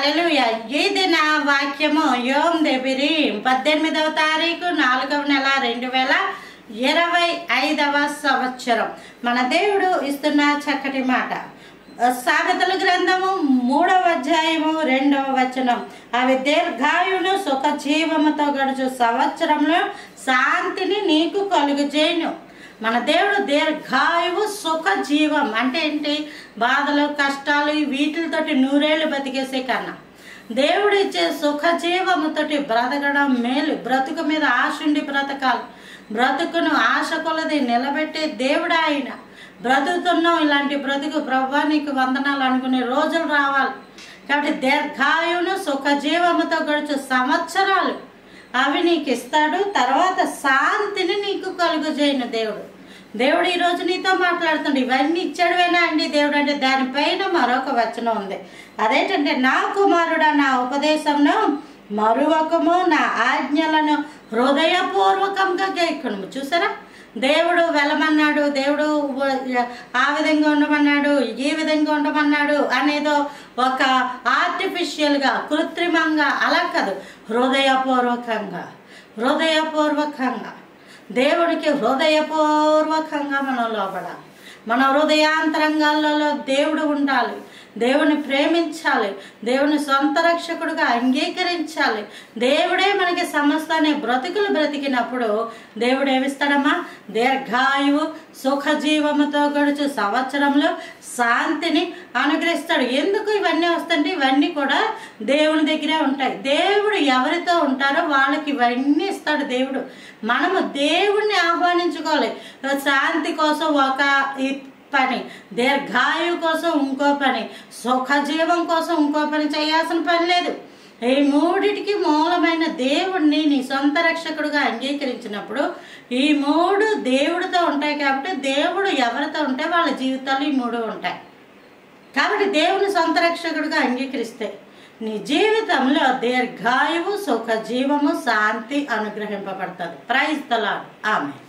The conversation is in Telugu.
హల్లెలూయా. ఇది నా వాక్యము. యోమ్ దెబిరీం 18వ తారీఖు 4వ నెల 2025వ సంవత్సరం. మన దేవుడు ఇస్తున్న చక్కటి మాట. సామెతల గ్రంథము 3వ అధ్యాయము 2వ వచనం. అవి దీర్ఘాయును సుఖ జీవముతో గడుచు సంవత్సరంలో శాంతిని నీకు కలుగజేయును. మన దేవుడు దీర్ఘాయువు సుఖ జీవం అంటే ఏంటి? బాధలు కష్టాలు వీటితోటి నూరేళ్ళు బతికేసే కన్నా దేవుడు ఇచ్చే సుఖ జీవముతోటి బ్రతకడం మేలు. బ్రతుకు మీద ఆశ ఉండి బ్రతకాలి. బ్రతుకును ఆశ కొలది నిలబెట్టే దేవుడు ఆయన. బ్రతుకుతున్నాం, ఇలాంటి బ్రతుకు ప్రభువా నీకు వందనాలు అనుకునే రోజులు రావాలి. కాబట్టి దీర్ఘాయువును సుఖ జీవముతో గడుచు సంవత్సరాలు అవి నీకు ఇస్తాడు. తర్వాత శాంతిని నీకు కలుగజేయను దేవుడు ఈరోజు నీతో మాట్లాడుతుండే. ఇవన్నీ ఇచ్చాడువేనా అండి దేవుడు అంటే? దానిపైన మరొక వచనం ఉంది. అదేంటంటే, నా కుమారుడా నా ఉపదేశంను మరువకము, నా ఆజ్ఞలను హృదయపూర్వకంగా గైకొనుము. చూసారా, దేవుడు వెళ్ళమన్నాడు, దేవుడు ఆ విధంగా ఉండమన్నాడు, ఈ విధంగా ఉండమన్నాడు అనేదో ఒక ఆర్టిఫిషియల్గా కృత్రిమంగా అలా కాదు, హృదయపూర్వకంగా దేవుడికి హృదయపూర్వకంగా మనం లోబడాలి. మన హృదయాంతరంగాలలో దేవుడు ఉండాలి. దేవుని ప్రేమించాలి. దేవుని సొంత రక్షకుడుగా అంగీకరించాలి. దేవుడే మనకి సమస్తాన్ని బ్రతుకులు బ్రతికినప్పుడు దేవుడు ఏమిస్తాడమ్మా? దీర్ఘాయువు సుఖజీవముతో గడుచు సంవత్సరంలో శాంతిని అనుగ్రహిస్తాడు. ఎందుకు ఇవన్నీ వస్తుంటే? ఇవన్నీ కూడా దేవుని దగ్గరే ఉంటాయి. దేవుడు ఎవరితో ఉంటారో వాళ్ళకి ఇవన్నీ ఇస్తాడు దేవుడు. మనము దేవుణ్ణి ఆహ్వానించుకోవాలి. శాంతి కోసం ఒక పని, దీర్ఘాయువు కోసం ఇంకో పని, సుఖజీవం కోసం ఇంకో పని చేయాల్సిన పని లేదు. ఈ మూడిటికి మూలమైన దేవుడిని నీ సొంత రక్షకుడుగా అంగీకరించినప్పుడు ఈ మూడు దేవుడితో ఉంటాయి. కాబట్టి దేవుడు ఎవరితో ఉంటే వాళ్ళ జీవితాలు ఈ మూడు ఉంటాయి. కాబట్టి దేవుని సొంత రక్షకుడుగా అంగీకరిస్తే నీ జీవితంలో దీర్ఘాయువు సుఖజీవము శాంతి అనుగ్రహింపబడుతుంది. Praise the lord. ఆమేన్.